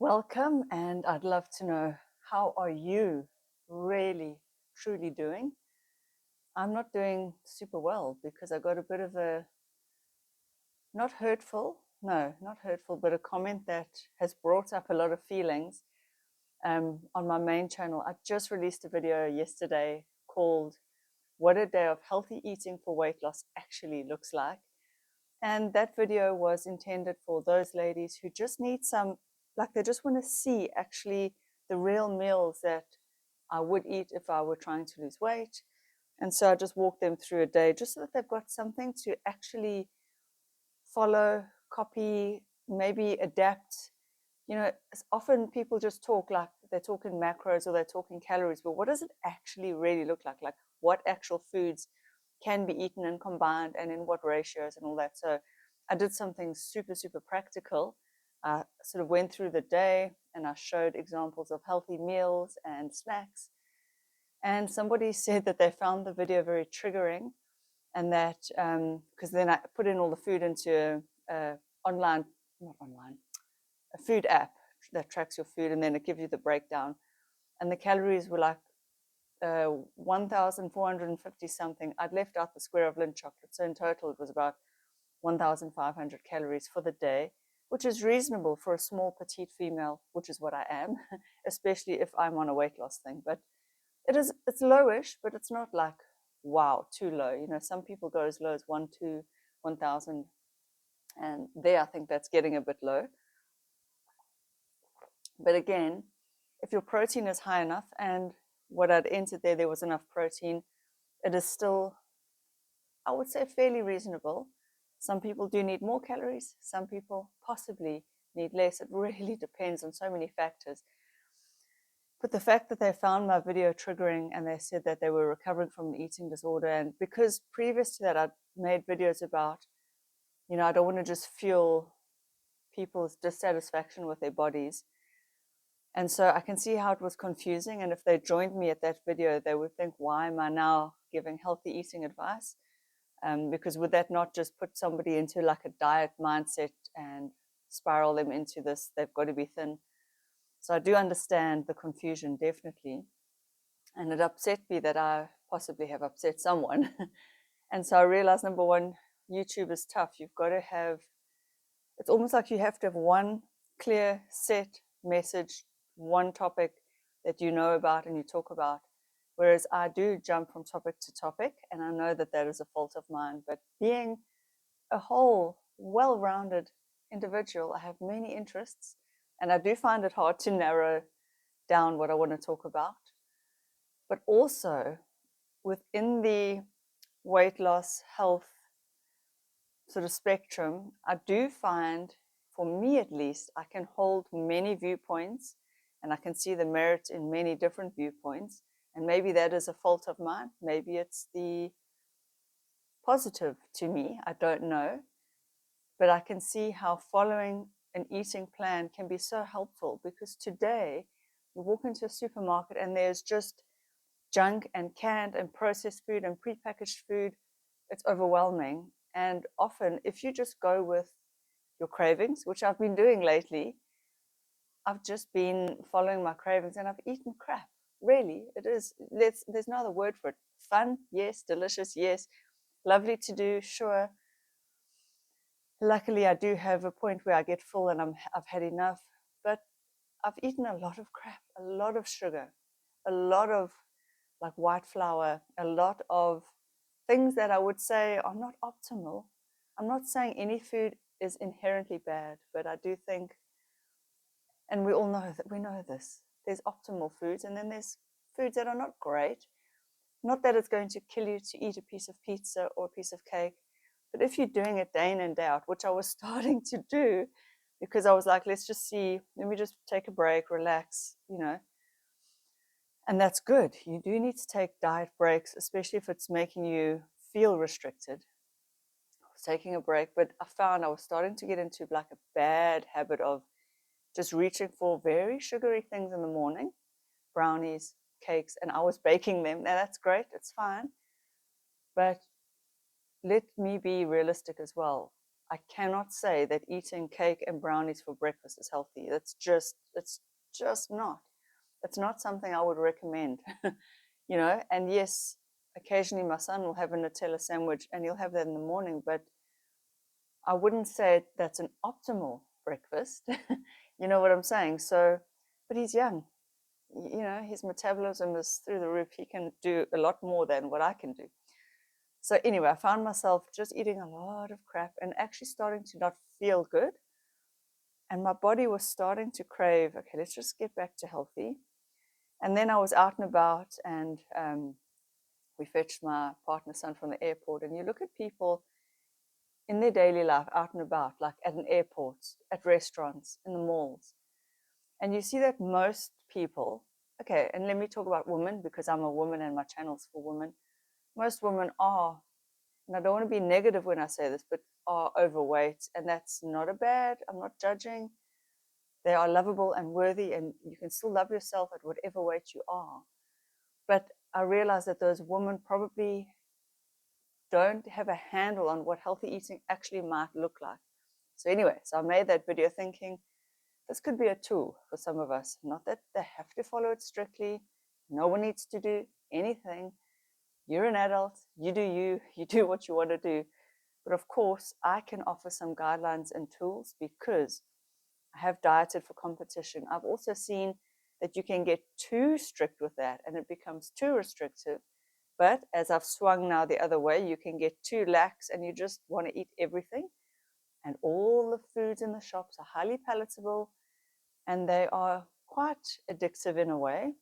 Welcome, and I'd love to know, how are you really, truly doing? I'm not doing super well because I got a bit of a, not hurtful, no, not hurtful, but a comment that has brought up a lot of feelings on my main channel. I just released a video yesterday called What a Day of Healthy Eating for Weight Loss Actually Looks Like. And that video was intended for those ladies who just need some, like they just want to see actually the real meals that I would eat if I were trying to lose weight. And so I just walked them through a day just so that they've got something to actually follow, copy, maybe adapt. You know, often people just talk like they're talking macros or they're talking calories, but what does it actually really look like? Like what actual foods can be eaten and combined and in what ratios and all that. So I did something super, super practical. I sort of went through the day and I showed examples of healthy meals and snacks. And somebody said that they found the video very triggering, and that because then I put in all the food into online, not online, a food app that tracks your food, and then it gives you the breakdown. And the calories were like 1,450 something. I'd left out the square of Lindt chocolate, so in total it was about 1,500 calories for the day, which is reasonable for a small petite female, which is what I am, especially if I'm on a weight loss thing. But it's lowish, but it's not like wow, too low. You know, some people go as low as 1,000, and there I think that's getting a bit low. But again, if your protein is high enough, and what I'd entered there was enough protein, it is still, I would say, fairly reasonable. Some people do need more calories, some people possibly need less. It really depends on so many factors. But the fact that they found my video triggering and they said that they were recovering from an eating disorder, and because previous to that I'd made videos about, you know, I don't want to just fuel people's dissatisfaction with their bodies. And so I can see how it was confusing. And if they joined me at that video, they would think, why am I now giving healthy eating advice? Because would that not just put somebody into like a diet mindset and spiral them into this, they've got to be thin? So I do understand the confusion, definitely. And it upset me that I possibly have upset someone. And so I realized, number one, YouTube is tough. You've got to have, it's almost like you have to have one clear set message, one topic that you know about and you talk about. Whereas I do jump from topic to topic, and I know that that is a fault of mine. But being a whole, well rounded individual, I have many interests, and I do find it hard to narrow down what I want to talk about. But also within the weight loss, health sort of spectrum, I do find, for me at least, I can hold many viewpoints and I can see the merit in many different viewpoints. And maybe that is a fault of mine. Maybe it's the positive to me. I don't know. But I can see how following an eating plan can be so helpful, because today you walk into a supermarket and there's just junk and canned and processed food and prepackaged food. It's overwhelming. And often, if you just go with your cravings, which I've been doing lately, I've just been following my cravings and I've eaten crap. Really, it is. There's no other word for it. Fun, yes. Delicious, yes. Lovely to do, sure. Luckily, I do have a point where I get full and I've had enough. But I've eaten a lot of crap, a lot of sugar, a lot of like white flour, a lot of things that I would say are not optimal. I'm not saying any food is inherently bad, but I do think, and we all know that we know this, there's optimal foods and then there's foods that are not great. Not that it's going to kill you to eat a piece of pizza or a piece of cake, but if you're doing it day in and day out, which I was starting to do, because I was like, let's just see, let me just take a break, relax, you know. And that's good. You do need to take diet breaks, especially if it's making you feel restricted. I was taking a break, but I found I was starting to get into like a bad habit of just reaching for very sugary things in the morning, brownies, cakes, and I was baking them. Now that's great, it's fine. But let me be realistic as well. I cannot say that eating cake and brownies for breakfast is healthy. It's just not. It's not something I would recommend, And yes, occasionally my son will have a Nutella sandwich and he'll have that in the morning, but I wouldn't say that's an optimal breakfast. You know what I'm saying? So, but he's young. His metabolism is through the roof. He can do a lot more than what I can do. So anyway, I found myself just eating a lot of crap and actually starting to not feel good. And my body was starting to crave, okay, let's just get back to healthy. And then I was out and about, and we fetched my partner's son from the airport. And you look at people in their daily life out and about, like at an airport, at restaurants, in the malls. And you see that most people, okay, and let me talk about women because I'm a woman and my channel's for women. Most women are, and I don't want to be negative when I say this, but are overweight. And that's not a bad, I'm not judging. They are lovable and worthy, and you can still love yourself at whatever weight you are. But I realize that those women probably don't have a handle on what healthy eating actually might look like. So anyway, so I made that video thinking this could be a tool for some of us. Not that they have to follow it strictly. No one needs to do anything. You're an adult, you do you do what you want to do. But of course, I can offer some guidelines and tools because I have dieted for competition. I've also seen that you can get too strict with that and it becomes too restrictive. But as I've swung now the other way, you can get too lax and you just want to eat everything. And all the foods in the shops are highly palatable and they are quite addictive in a way.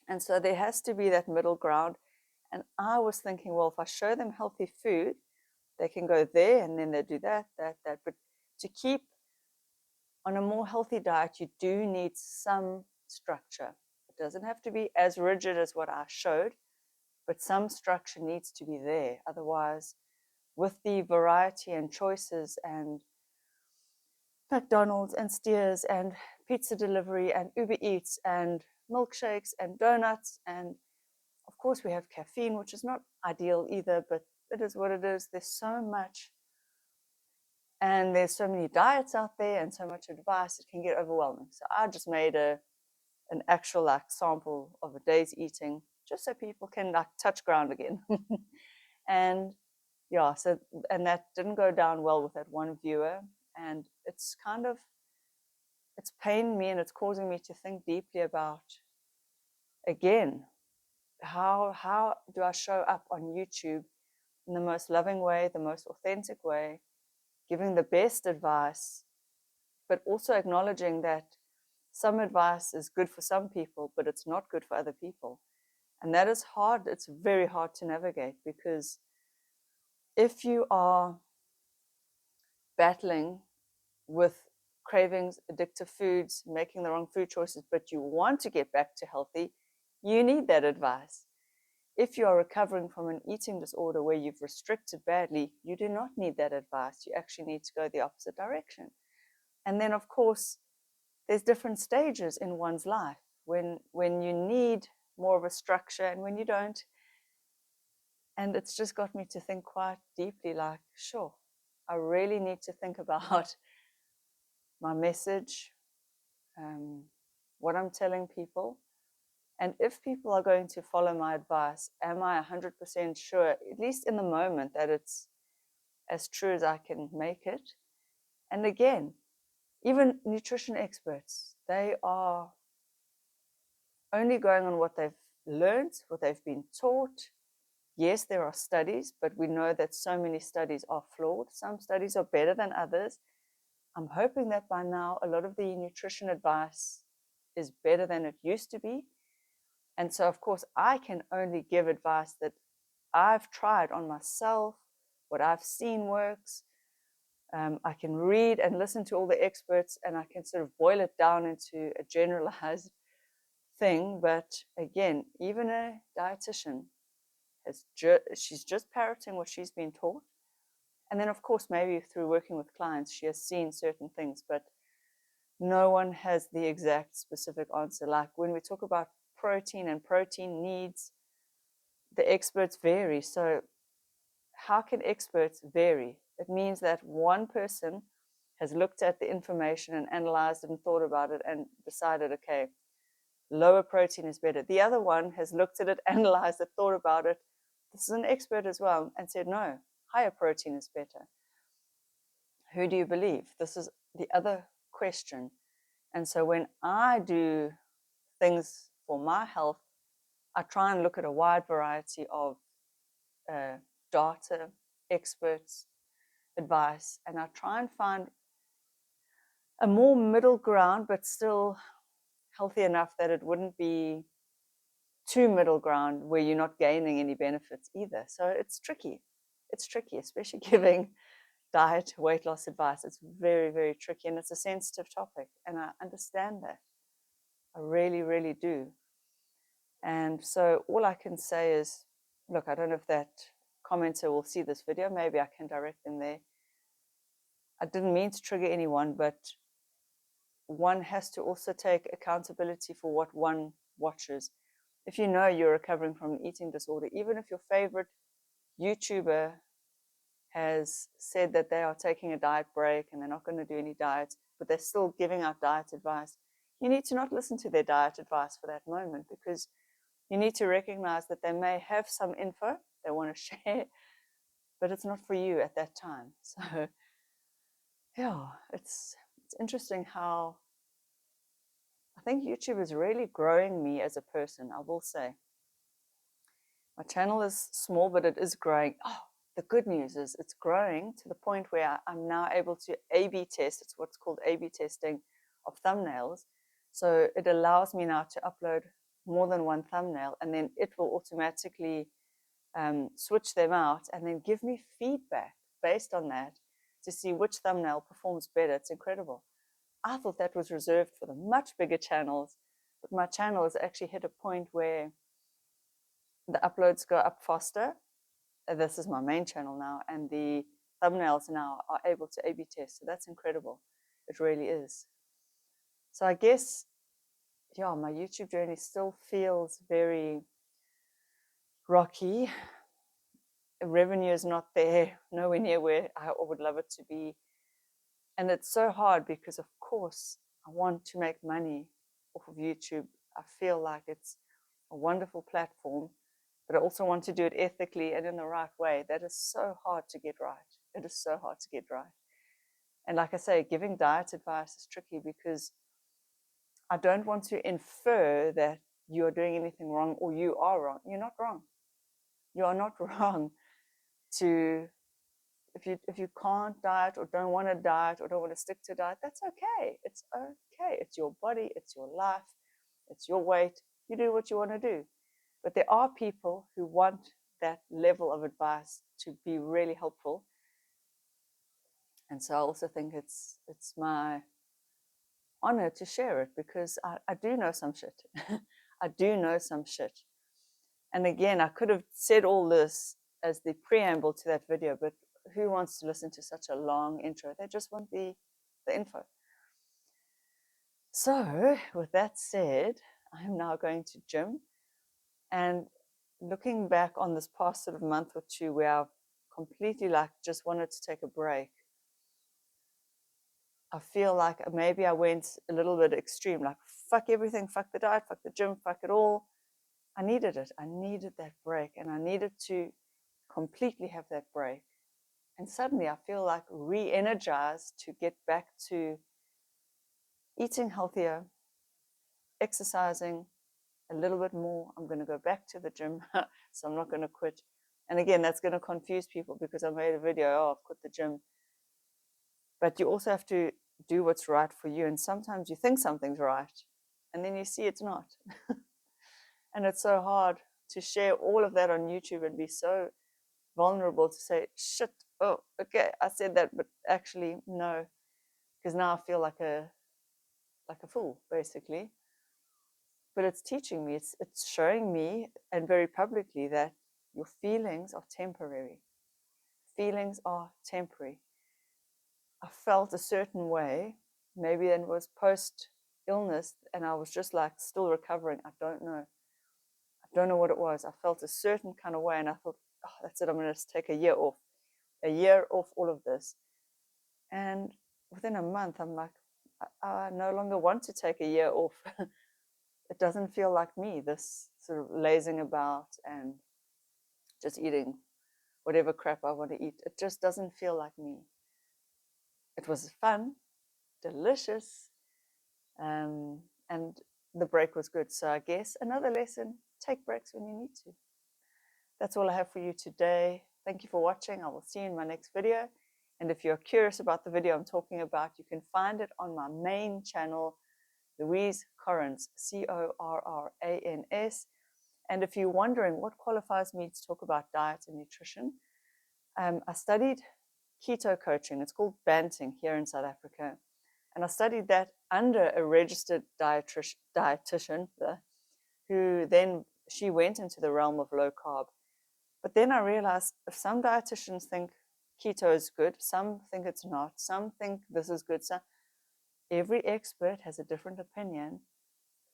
And so there has to be that middle ground. And I was thinking, well, if I show them healthy food, they can go there and then they do that. But to keep on a more healthy diet, you do need some structure. It doesn't have to be as rigid as what I showed, but some structure needs to be there. Otherwise, with the variety and choices and McDonald's and Steers and pizza delivery and Uber Eats and milkshakes and donuts, and of course we have caffeine, which is not ideal either, but it is what it is. There's so much, and there's so many diets out there and so much advice, it can get overwhelming. So I just made an actual like sample of a day's eating, just so people can like touch ground again. And yeah, so, and that didn't go down well with that one viewer, and it's pained me and it's causing me to think deeply about, again, how do I show up on YouTube in the most loving way, the most authentic way, giving the best advice, but also acknowledging that some advice is good for some people, but it's not good for other people. And that is hard. It's very hard to navigate, because if you are battling with cravings, addictive foods, making the wrong food choices, but you want to get back to healthy, you need that advice. If you are recovering from an eating disorder where you've restricted badly, you do not need that advice. You actually need to go the opposite direction. And then, of course, there's different stages in one's life when you need more of a structure and when you don't. And it's just got me to think quite deeply, like, sure, I really need to think about my message, what I'm telling people. And if people are going to follow my advice, am I 100% sure, at least in the moment, that it's as true as I can make it? And again, even nutrition experts, they are only going on what they've learned, what they've been taught. Yes, there are studies, but we know that so many studies are flawed. Some studies are better than others. I'm hoping that by now a lot of the nutrition advice is better than it used to be. And so, of course, I can only give advice that I've tried on myself, what I've seen works. I can read and listen to all the experts, and I can sort of boil it down into a generalized thing. But again, even a dietitian she's just parroting what she's been taught. And then, of course, maybe through working with clients, she has seen certain things, but no one has the exact specific answer. Like when we talk about protein and protein needs, the experts vary. So how can experts vary? It means that one person has looked at the information and analyzed it and thought about it and decided, okay, lower protein is better. The other one has looked at it, analyzed it, thought about it. This is an expert as well, and said, no, higher protein is better. Who do you believe? This is the other question. And so when I do things for my health, I try and look at a wide variety of data, experts, advice, and I try and find a more middle ground, but still healthy enough that it wouldn't be too middle ground where you're not gaining any benefits either. So it's tricky. It's tricky, especially giving diet, weight loss advice. It's very, very tricky, and it's a sensitive topic, and I understand that. I really, really do. And so all I can say is, look, I don't know if that commenter will see this video. Maybe I can direct them there. I didn't mean to trigger anyone, but one has to also take accountability for what one watches. If you know you're recovering from an eating disorder, even if your favorite YouTuber has said that they are taking a diet break and they're not going to do any diets, but they're still giving out diet advice, you need to not listen to their diet advice for that moment, because you need to recognize that they may have some info they want to share, but it's not for you at that time. So yeah, it's interesting how I think YouTube is really growing me as a person, I will say. My channel is small, but it is growing. Oh, the good news is it's growing to the point where I'm now able to A/B test. It's what's called A/B testing of thumbnails. So it allows me now to upload more than one thumbnail, and then it will automatically switch them out and then give me feedback based on that to see which thumbnail performs better. It's incredible. I thought that was reserved for the much bigger channels, but my channel has actually hit a point where the uploads go up faster. This is my main channel now, and the thumbnails now are able to A/B test. So that's incredible. It really is. So I guess, yeah, my YouTube journey still feels very rocky. Revenue is not there, nowhere near where I would love it to be. And it's so hard because, of course, I want to make money off of YouTube. I feel like it's a wonderful platform, but I also want to do it ethically and in the right way. That is so hard to get right. It is so hard to get right. And like I say, giving diet advice is tricky because I don't want to infer that you are doing anything wrong or you are wrong. You're not wrong. You are not wrong to, if you can't diet or don't want to diet or don't want to stick to diet, that's okay. It's okay. It's your body. It's your life. It's your weight. You do what you want to do. But there are people who want that level of advice to be really helpful. And so I also think it's my honor to share it, because I do know some shit. I do know some shit. And again, I could have said all this as the preamble to that video, but who wants to listen to such a long intro? They just want the info. So with that said, I'm now going to gym, and looking back on this past sort of month or two where I've completely just wanted to take a break, I feel like maybe I went a little bit extreme, like fuck everything, fuck the diet, fuck the gym, fuck it all. I needed it. I needed that break, and I needed to completely have that break. And suddenly I feel like re-energized to get back to eating healthier, exercising a little bit more. I'm going to go back to the gym, so I'm not going to quit. And again, that's going to confuse people because I made a video, oh, I've quit the gym. But you also have to do what's right for you. And sometimes you think something's right, and then you see it's not. And it's so hard to share all of that on YouTube and be so vulnerable to say, shit, oh, okay, I said that, but actually, no. Because now I feel like a fool, basically. But it's teaching me, it's showing me, and very publicly, that your feelings are temporary. Feelings are temporary. I felt a certain way, maybe it was post illness, and I was just like still recovering. I don't know. I don't know what it was. I felt a certain kind of way, and I thought, oh, that's it. I'm going to take a year off. a year off all of this. And within a month, I'm like, I no longer want to take a year off. It doesn't feel like me, this sort of lazing about and just eating whatever crap I want to eat. It just doesn't feel like me. It was fun, delicious, and the break was good. So I guess another lesson, take breaks when you need to. That's all I have for you today. Thank you for watching. I will see you in my next video. And if you're curious about the video I'm talking about, you can find it on my main channel, Louise Corrans, Corrans. And if you're wondering what qualifies me to talk about diet and nutrition, I studied keto coaching. It's called Banting here in South Africa. And I studied that under a registered dietitian who then, she went into the realm of low carb. But then I realized if some dietitians think keto is good, some think it's not, some think this is good. So every expert has a different opinion.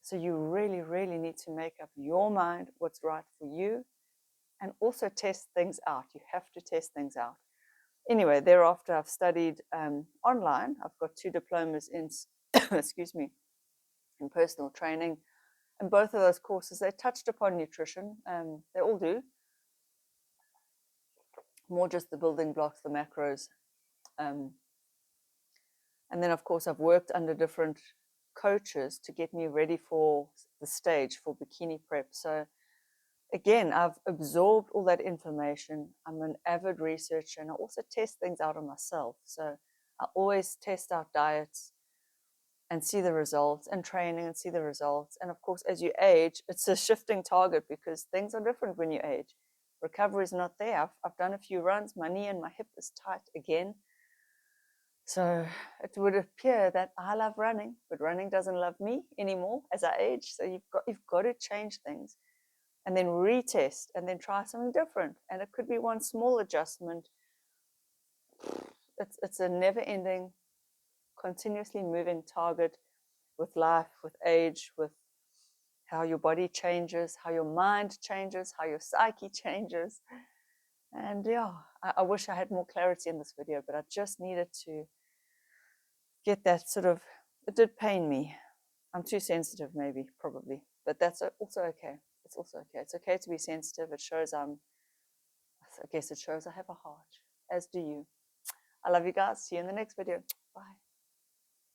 So you really, really need to make up your mind what's right for you and also test things out. You have to test things out. Anyway, thereafter I've studied online. I've got 2 diplomas in, excuse me, in personal training. And both of those courses, they touched upon nutrition. They all do. More just the building blocks, the macros. And then, of course, I've worked under different coaches to get me ready for the stage for bikini prep. So again, I've absorbed all that information. I'm an avid researcher, and I also test things out on myself. So I always test out diets and see the results, and training and see the results. And of course, as you age, it's a shifting target because things are different when you age. Recovery is not there. I've done a few runs. My knee and my hip is tight again. So it would appear that I love running, but running doesn't love me anymore as I age. So you've got to change things and then retest and then try something different. And it could be one small adjustment. It's a never-ending, continuously moving target with life, with age, with how your body changes, how your mind changes, how your psyche changes. And yeah, I wish I had more clarity in this video, but I just needed to get that sort of, it did pain me. I'm too sensitive, maybe, probably, but that's also okay. It's also okay. It's okay to be sensitive. It shows I guess it shows I have a heart, as do you. I love you guys. See you in the next video. Bye.